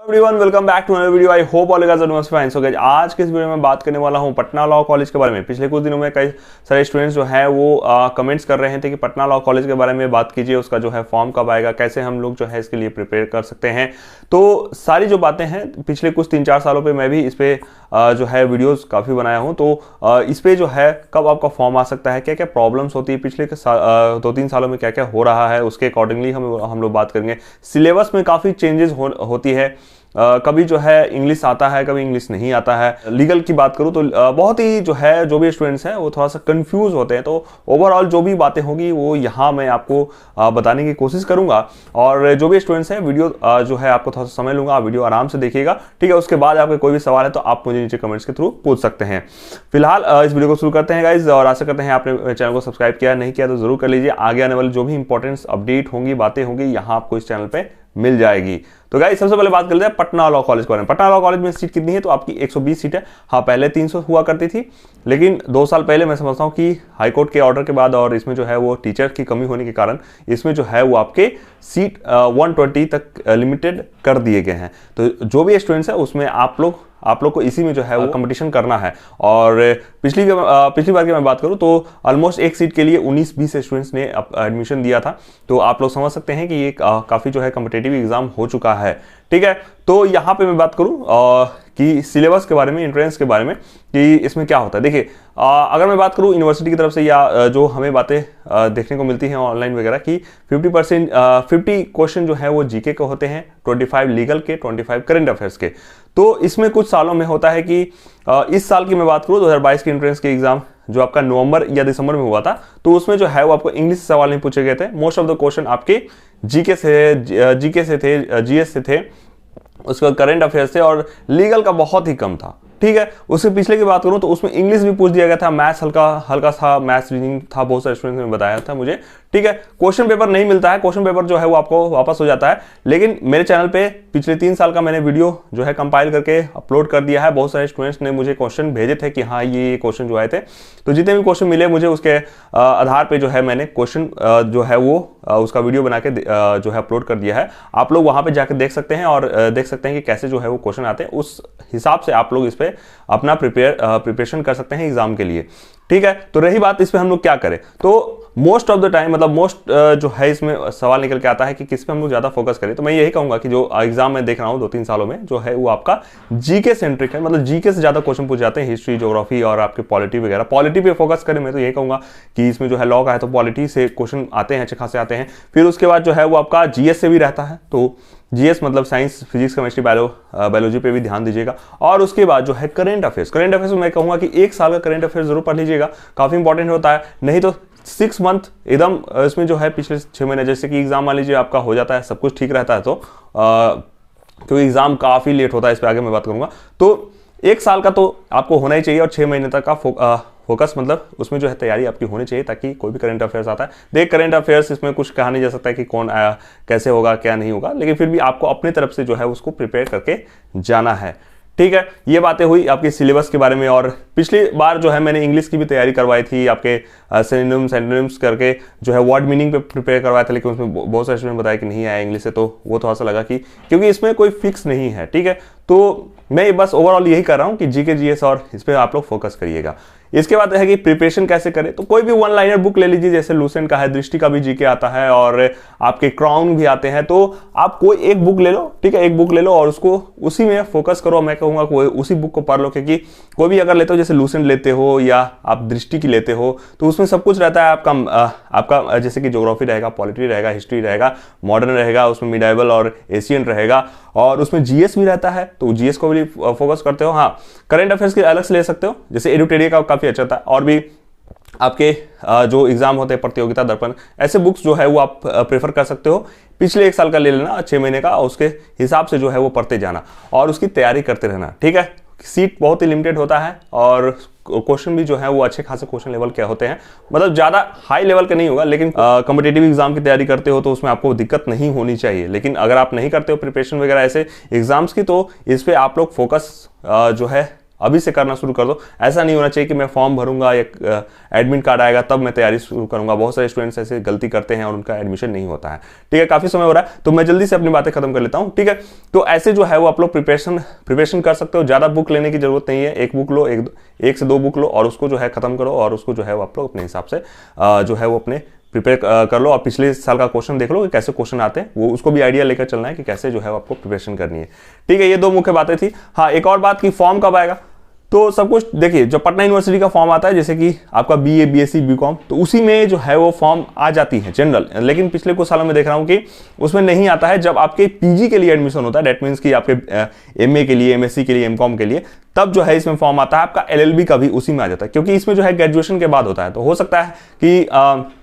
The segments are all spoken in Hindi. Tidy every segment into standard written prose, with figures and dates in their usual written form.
Everyone, welcome back to another video. I hope all you guys are doing fine. So guys, आज के इस वीडियो में बात करने वाला हूं पटना लॉ कॉलेज के बारे में। पिछले कुछ दिनों में कई सारे स्टूडेंट्स जो है वो कमेंट्स कर रहे थे कि पटना लॉ कॉलेज के बारे में बात कीजिए, उसका जो है फॉर्म कब आएगा, कैसे हम लोग जो है इसके लिए प्रिपेयर कर सकते हैं। तो सारी जो बातें हैं पिछले कुछ 3-4 सालों पे मैं भी इस पे जो है वीडियोस काफ़ी बनाया हूँ। तो इस पे जो है कब आपका फॉर्म आ सकता है, क्या क्या प्रॉब्लम्स होती है, पिछले 2-3 सालों में क्या क्या हो रहा है, उसके अकॉर्डिंगली हम लोग बात करेंगे। सिलेबस में काफ़ी चेंजेस होती है, कभी जो है इंग्लिश आता है, कभी इंग्लिश नहीं आता है। लीगल की बात करूँ तो बहुत ही जो है जो भी स्टूडेंट्स हैं वो थोड़ा सा कंफ्यूज होते हैं। तो ओवरऑल जो भी बातें होंगी वो यहाँ मैं आपको बताने की कोशिश करूंगा। और जो भी स्टूडेंट्स हैं वीडियो जो है आपको थोड़ा सा समय लूंगा, आप वीडियो आराम से देखिएगा, ठीक है। उसके बाद आपके कोई भी सवाल है तो आप मुझे नीचे कमेंट्स के थ्रू पूछ सकते हैं। फिलहाल इस वीडियो को शुरू करते हैं गाइज, और आशा करते हैं आपने चैनल को सब्सक्राइब किया, नहीं किया तो जरूर कर लीजिए। आगे आने वाली जो भी इंपॉर्टेंट अपडेट होंगी, बातें होंगी, यहाँ आपको इस चैनल पे मिल जाएगी। तो गाइस, सबसे पहले बात कर लेते हैं पटना लॉ कॉलेज के बारे में। पटना लॉ कॉलेज में सीट कितनी है? तो आपकी 120 सीट है। हाँ, पहले 300 हुआ करती थी, लेकिन 2 साल पहले मैं समझता हूँ कि हाईकोर्ट के ऑर्डर के बाद और इसमें जो है वो टीचर की कमी होने के कारण इसमें जो है वो आपके सीट 120 तक लिमिटेड कर दिए गए हैं। तो जो भी स्टूडेंट्स है उसमें आप लोग को इसी में जो है वो कंपटीशन करना है। और पिछली बार की मैं बात करूं तो ऑलमोस्ट एक सीट के लिए 19-20 स्टूडेंट्स ने एडमिशन दिया था। तो आप लोग समझ सकते हैं कि ये काफ़ी जो है कॉम्पिटिटिव एग्जाम हो चुका है, ठीक है। तो यहाँ पे मैं बात करूं कि सिलेबस के बारे में, एंट्रेंस के बारे में, कि इसमें क्या होता है। देखिए, अगर मैं बात करूं यूनिवर्सिटी की तरफ से या जो हमें बातें देखने को मिलती हैं ऑनलाइन वगैरह की 50 क्वेश्चन जो है वो जीके के होते हैं, 25 लीगल के, 25 करंट अफेयर्स के। तो इसमें कुछ सालों में होता है कि इस साल की मैं बात करूं 2022 के एंट्रेंस के एग्जाम जो आपका नवंबर या दिसंबर में हुआ था, तो उसमें जो है वो आपको इंग्लिश से सवाल नहीं पूछे गए थे। मोस्ट ऑफ द क्वेश्चन आपके जीके से थे, जीएस से थे, उसके बाद करंट अफेयर से, और लीगल का बहुत ही कम था, ठीक है। उससे पिछले की बात करूं तो उसमें इंग्लिश भी पूछ दिया गया था, मैथ्स हल्का सा मैथ्स रीजनिंग था, बहुत सारे स्टूडेंट्स ने बताया था मुझे, ठीक है। क्वेश्चन पेपर नहीं मिलता है, क्वेश्चन पेपर जो है वो आपको वापस हो जाता है। लेकिन मेरे चैनल पे पिछले 3 साल का मैंने वीडियो जो है कंपाइल करके अपलोड कर दिया है। बहुत सारे स्टूडेंट्स ने मुझे क्वेश्चन भेजे थे कि हाँ ये क्वेश्चन जो आए थे, तो जितने भी क्वेश्चन मिले मुझे उसके आधार पे जो है मैंने क्वेश्चन जो है वो उसका वीडियो बना के जो है अपलोड कर दिया है। आप लोग वहां पे जाकर देख सकते हैं और देख सकते हैं कि कैसे जो है वो क्वेश्चन आते हैं। उस हिसाब से आप लोग इस पे अपना प्रिपरेशन कर सकते हैं एग्जाम के लिए, ठीक है। तो रही बात इस पे हम लोग क्या करें, तो most of the time most जो है इसमें सवाल निकल के आता है कि किस पे हम लोग ज्यादा फोकस करें। तो मैं यही कहूंगा कि जो एग्जाम मैं देख रहा हूं 2-3 सालों में जो है वो आपका जीके सेंट्रिक है, मतलब जीके से ज्यादा क्वेश्चन पूछ जाते हैं, हिस्ट्री, ज्योग्राफी और आपके पॉलिटी वगैरह। पॉलिटी पे फोकस करें, मैं तो यही कहूंगा कि इसमें जो है लॉ का है तो पॉलिटी से क्वेश्चन आते हैं, अच्छे खासे आते हैं। फिर उसके बाद जो है वो आपका जीएस से भी रहता है, तो जीएस मतलब साइंस, फिजिक्स, केमिस्ट्री, बायोलॉजी पे भी ध्यान दीजिएगा। और उसके बाद जो है करंट अफेयर्स में मैं कहूंगा कि 1 साल का करंट अफेयर्स जरूर पढ़ लीजिएगा, काफी इंपॉर्टेंट होता है। नहीं तो 6 मंथ एकदम इसमें जो है पिछले 6 महीने, जैसे कि एग्जाम मान लीजिए आपका हो जाता है, सब कुछ ठीक रहता है तो एग्जाम काफी लेट होता है, इस पे आगे मैं बात करूंगा। तो 1 साल का तो आपको होना ही चाहिए, और 6 महीने तक का फोकस मतलब उसमें जो है तैयारी आपकी होनी चाहिए, ताकि कोई भी करंट अफेयर्स आता है। देख, करंट अफेयर्स इसमें कुछ कहा नहीं जा सकता है कि कौन आया, कैसे होगा, क्या नहीं होगा, लेकिन फिर भी आपको अपनी तरफ से जो है उसको प्रिपेयर करके जाना है, ठीक है। ये बातें हुई आपके सिलेबस के बारे में। और पिछली बार जो है मैंने इंग्लिश की भी तैयारी करवाई थी, आपके सिनोनिम्स करके जो है वर्ड मीनिंग पे प्रिपेयर करवाया था, लेकिन उसमें बहुत सारे स्टूडेंट बताया कि नहीं आया इंग्लिश से, तो वो थोड़ा सा लगा कि क्योंकि इसमें कोई फिक्स नहीं है, ठीक है। तो मैं बस ओवरऑल यही कर रहा हूँ कि जीके, जीएस और इस पर आप लोग फोकस करिएगा। इसके बाद है कि प्रिपरेशन कैसे करें, तो कोई भी 1 लाइनर बुक ले लीजिए, जैसे लूसेंट का है, दृष्टि का भी जीके आता है, और आपके क्राउन भी आते हैं। तो आप कोई एक बुक ले लो, ठीक है, एक बुक ले लो और उसको उसी में फोकस करो। मैं कहूंगा कोई उसी बुक को पढ़ लो, क्योंकि कोई भी अगर लेते हो, जैसे लूसेंट लेते हो या आप दृष्टि की लेते हो, तो उसमें सब कुछ रहता है आपका जैसे कि ज्योग्राफी रहेगा, पॉलिटी रहेगा, हिस्ट्री रहेगा, मॉडर्न रहेगा, उसमें मिडाइवल और एशियन रहेगा, और उसमें जीएस भी रहता है, तो जीएस को भी फोकस करते हो। हाँ, करंट अफेयर्स के अलग से ले सकते हो, जैसे एडुटेरिया का काफी अच्छा था, और भी आपके जो एग्जाम होते हैं, प्रतियोगिता दर्पण, ऐसे बुक्स जो है वो आप प्रेफर कर सकते हो। पिछले 1 साल का ले लेना, 6 महीने का, उसके हिसाब से जो है वो पढ़ते जाना और उसकी तैयारी करते रहना, ठीक है। सीट बहुत ही लिमिटेड होता है, और क्वेश्चन भी जो है वो अच्छे खासे क्वेश्चन लेवल के होते हैं, मतलब ज्यादा हाई लेवल के नहीं होगा, लेकिन कॉम्पिटिटिव एग्जाम की तैयारी करते हो तो उसमें आपको दिक्कत नहीं होनी चाहिए। लेकिन अगर आप नहीं करते हो प्रिपरेशन वगैरह ऐसे एग्जाम्स की, तो इस पे आप लोग फोकस जो है अभी से करना शुरू कर दो। ऐसा नहीं होना चाहिए कि मैं फॉर्म भरूंगा या एडमिट कार्ड आएगा तब मैं तैयारी शुरू करूंगा। बहुत सारे स्टूडेंट्स ऐसे गलती करते हैं और उनका एडमिशन नहीं होता है। ठीक है, काफी समय हो रहा है तो मैं जल्दी से अपनी बातें खत्म कर लेता हूं। ठीक है, तो ऐसे जो है वो आप लोग प्रिपरेशन कर सकते हो। ज्यादा बुक लेने की जरूरत नहीं है, एक बुक लो, एक से दो बुक लो और उसको जो है खत्म करो और उसको जो है वो आप लोग अपने हिसाब से जो है वो अपने प्रिपेयर कर लो और पिछले साल का क्वेश्चन देख लो कि कैसे क्वेश्चन आते हैं, वो उसको भी आइडिया लेकर चलना है कि कैसे जो है आपको प्रिपरेशन करनी है। ठीक है, ये दो मुख्य बातें थी। हाँ, एक और बात की फॉर्म कब आएगा, तो सब कुछ देखिए, जब पटना यूनिवर्सिटी का फॉर्म आता है जैसे कि आपका बीए, बीएससी, बीकॉम, तो उसी में जो है वो फॉर्म आ जाती है जनरल। लेकिन पिछले कुछ सालों में देख रहा हूं कि उसमें नहीं आता है। जब आपके पीजी के लिए एडमिशन होता है, दैट मीन्स कि आपके एमए के लिए, एमएससी के लिए, एमकॉम के लिए, तब जो है इसमें फॉर्म आता है। आपका एलएलबी का भी उसी में आ जाता है, क्योंकि इसमें जो है ग्रेजुएशन के बाद होता है। तो हो सकता है कि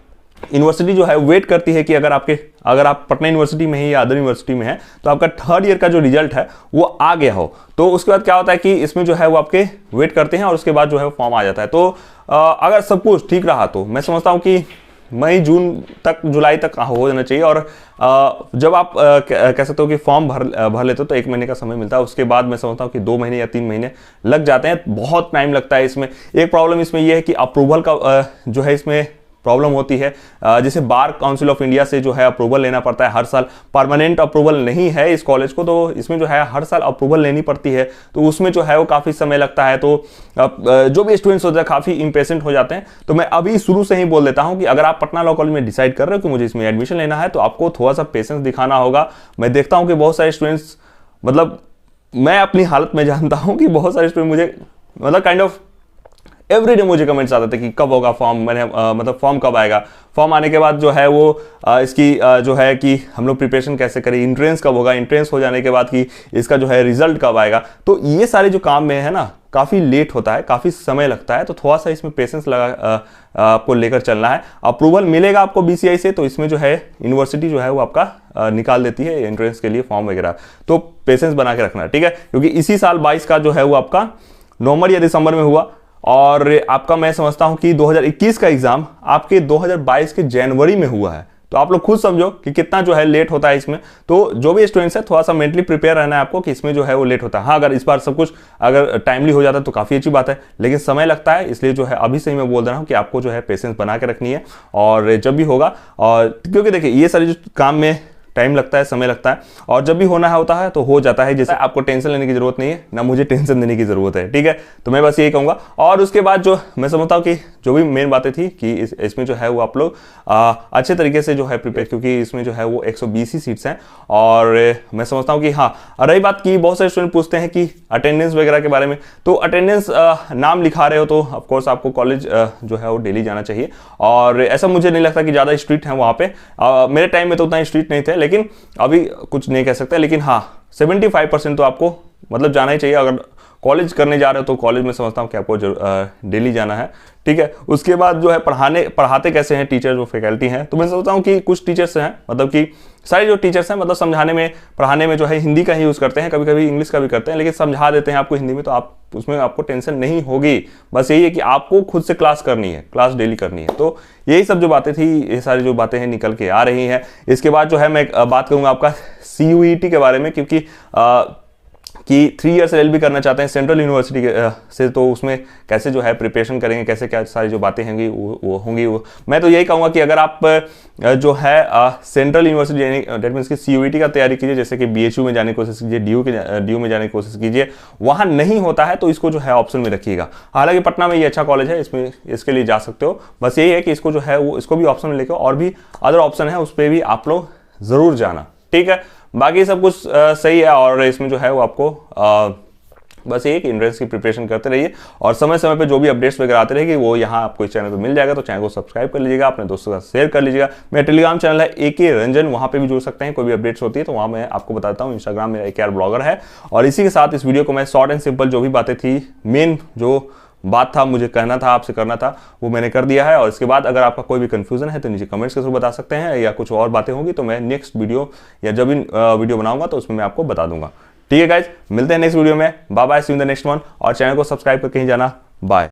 यूनिवर्सिटी जो है वेट करती है कि अगर आप पटना यूनिवर्सिटी में है या अदर यूनिवर्सिटी में है तो आपका थर्ड ईयर का जो रिजल्ट है वो आ गया हो, तो उसके बाद क्या होता है कि इसमें जो है वो आपके वेट करते हैं और उसके बाद जो है फॉर्म आ जाता है। तो अगर सब कुछ ठीक रहा तो मैं समझता हूं कि मई, जून तक, जुलाई तक हो जाना चाहिए। और जब आप कह सकते हो कि फॉर्म भर लेते हो तो 1 महीने का समय मिलता है। उसके बाद मैं समझता हूँ कि 2 महीने या 3 महीने लग जाते हैं, बहुत टाइम लगता है इसमें। एक प्रॉब्लम इसमें यह है कि अप्रूवल का जो है इसमें प्रॉब्लम होती है। जैसे बार काउंसिल ऑफ इंडिया से जो है अप्रूवल लेना पड़ता है हर साल। परमानेंट अप्रूवल नहीं है इस कॉलेज को, तो इसमें जो है हर साल अप्रूवल लेनी पड़ती है, तो उसमें जो है वो काफ़ी समय लगता है। तो जो भी स्टूडेंट्स होते हैं काफ़ी इंपेशेंट हो जाते हैं। तो मैं अभी शुरू से ही बोल देता हूं कि अगर आप पटना लॉ कॉलेज में डिसाइड कर रहे हो कि मुझे इसमें एडमिशन लेना है तो आपको थोड़ा सा पेशेंस दिखाना होगा। मैं देखता हूँ कि बहुत सारे स्टूडेंट्स, मतलब मैं अपनी हालत में जानता हूँ कि बहुत सारे स्टूडेंट मुझे मतलब काइंड ऑफ एवरीडे मुझे कमेंट्स आते थे कि कब होगा फॉर्म, मैंने मतलब फॉर्म कब आएगा, फॉर्म आने के बाद जो है वो इसकी जो है कि हम लोग प्रिपरेशन कैसे करें, इंट्रेंस कब होगा, इंट्रेंस हो जाने के बाद कि इसका जो है रिजल्ट कब आएगा। तो ये सारे जो काम में है ना, काफ़ी लेट होता है, काफ़ी समय लगता है। तो थोड़ा सा इसमें पेशेंस लगा आपको लेकर चलना है। अप्रूवल मिलेगा आपको बीसीआई से, तो इसमें जो है यूनिवर्सिटी जो है वो आपका निकाल देती है एंट्रेंस के लिए फॉर्म वगैरह। तो पेशेंस बना के रखना, ठीक है, क्योंकि इसी साल 22 का जो है वो आपका नवंबर या दिसंबर में हुआ और आपका मैं समझता हूं कि 2021 का एग्जाम आपके 2022 के जनवरी में हुआ है। तो आप लोग खुद समझो कि कितना जो है लेट होता है इसमें। तो जो भी स्टूडेंट्स है थोड़ा सा मेंटली प्रिपेयर रहना है आपको कि इसमें जो है वो लेट होता है। हाँ, अगर इस बार सब कुछ अगर टाइमली हो जाता है तो काफ़ी अच्छी बात है, लेकिन समय लगता है। इसलिए जो है अभी से ही मैं बोल रहा हूँ कि आपको जो है पेशेंस बना के रखनी है और जब भी होगा, और क्योंकि देखिए ये सारे जो काम में टाइम लगता है, समय लगता है, और जब भी होना है होता है तो हो जाता है। जैसे आपको टेंशन लेने की जरूरत नहीं है, ना मुझे टेंशन देने की जरूरत है, ठीक है। तो मैं बस यही कहूंगा। और उसके बाद जो मैं समझता हूँ कि जो भी मेन बातें थी कि इसमें जो है वो आप लोग अच्छे तरीके से जो है प्रिपेयर, क्योंकि इसमें जो है वो 120 ही सीट्स हैं। और मैं समझता हूँ कि हाँ, रही बात की बहुत सारे स्टूडेंट पूछते हैं कि अटेंडेंस वगैरह के बारे में, तो अटेंडेंस नाम लिखा रहे हो तो ऑफकोर्स आपको कॉलेज जो है वो डेली जाना चाहिए। और ऐसा मुझे नहीं लगता कि ज़्यादा स्ट्रिक्ट है वहाँ पे। मेरे टाइम में तो उतना स्ट्रिक्ट नहीं थे, लेकिन अभी कुछ नहीं कह सकते। लेकिन हाँ, 75% तो आपको मतलब जाना ही चाहिए। अगर कॉलेज करने जा रहे हो तो कॉलेज में समझता हूँ कि आपको डेली जाना है, ठीक है। उसके बाद जो है पढ़ाते कैसे हैं टीचर, जो फैकल्टी हैं, तो मैं सोचता हूँ कि कुछ टीचर्स हैं, मतलब कि सारे जो टीचर्स हैं, मतलब समझाने में, पढ़ाने में जो है हिंदी का ही यूज़ करते हैं, कभी कभी इंग्लिश का भी करते हैं, लेकिन समझा देते हैं आपको हिंदी में, तो आप उसमें आपको टेंशन नहीं होगी। बस यही है कि आपको खुद से क्लास करनी है, क्लास डेली करनी है। तो यही सब जो बातें थी, ये सारी जो बातें हैं निकल के आ रही हैं। इसके बाद जो है मैं बात करूँगा आपका CUET के बारे में, क्योंकि कि 3 ईयर्स LLB करना चाहते हैं सेंट्रल यूनिवर्सिटी से, तो उसमें कैसे जो है प्रिपरेशन करेंगे, कैसे क्या सारी जो बातें होंगी वो होंगी। मैं तो यही कहूँगा कि अगर आप जो है सेंट्रल यूनिवर्सिटी यानी दैट मीन्स कि CUET का तैयारी कीजिए, जैसे कि BHU में जाने की कोशिश कीजिए, DU में जाने की कोशिश कीजिए। वहाँ नहीं होता है तो इसको जो है ऑप्शन में रखिएगा। हालांकि पटना में ये अच्छा कॉलेज है, इसमें इसके लिए जा सकते हो। बस यही है कि इसको जो है वो इसको भी ऑप्शन में लेकर, और भी अदर ऑप्शन है उस पर भी आप लोग ज़रूर जाना, ठीक है। बाकी सब कुछ सही है। और इसमें जो है वो आपको बस एक एंट्रेंस की प्रिपरेशन करते रहिए, और समय समय पे जो भी अपडेट्स वगैरह आते रहेगी वो यहाँ आपको इस चैनल पे मिल जाएगा। तो चैनल को सब्सक्राइब कर लीजिएगा, अपने दोस्तों के साथ शेयर कर लीजिएगा। मेरा टेलीग्राम चैनल है AK रंजन, वहाँ पे भी जुड़ सकते हैं। कोई भी अपडेट्स होती है तो वहाँ मैं आपको बताता हूँ। इंस्टाग्राम मेरा AKR ब्लॉगर है। और इसी के साथ इस वीडियो को मैं शॉर्ट एंड सिंपल जो भी बातें थी, मेन जो बात था मुझे कहना था, आपसे करना था, वो मैंने कर दिया है। और इसके बाद अगर आपका कोई भी कंफ्यूजन है तो नीचे कमेंट्स के थ्रू बता सकते हैं, या कुछ और बातें होंगी तो मैं नेक्स्ट वीडियो या जब भी वीडियो बनाऊंगा तो उसमें मैं आपको बता दूंगा, ठीक है गाइज। मिलते हैं नेक्स्ट वीडियो में, bye bye, see you in the next one. और चैनल को सब्सक्राइब करके ही जाना, बाय।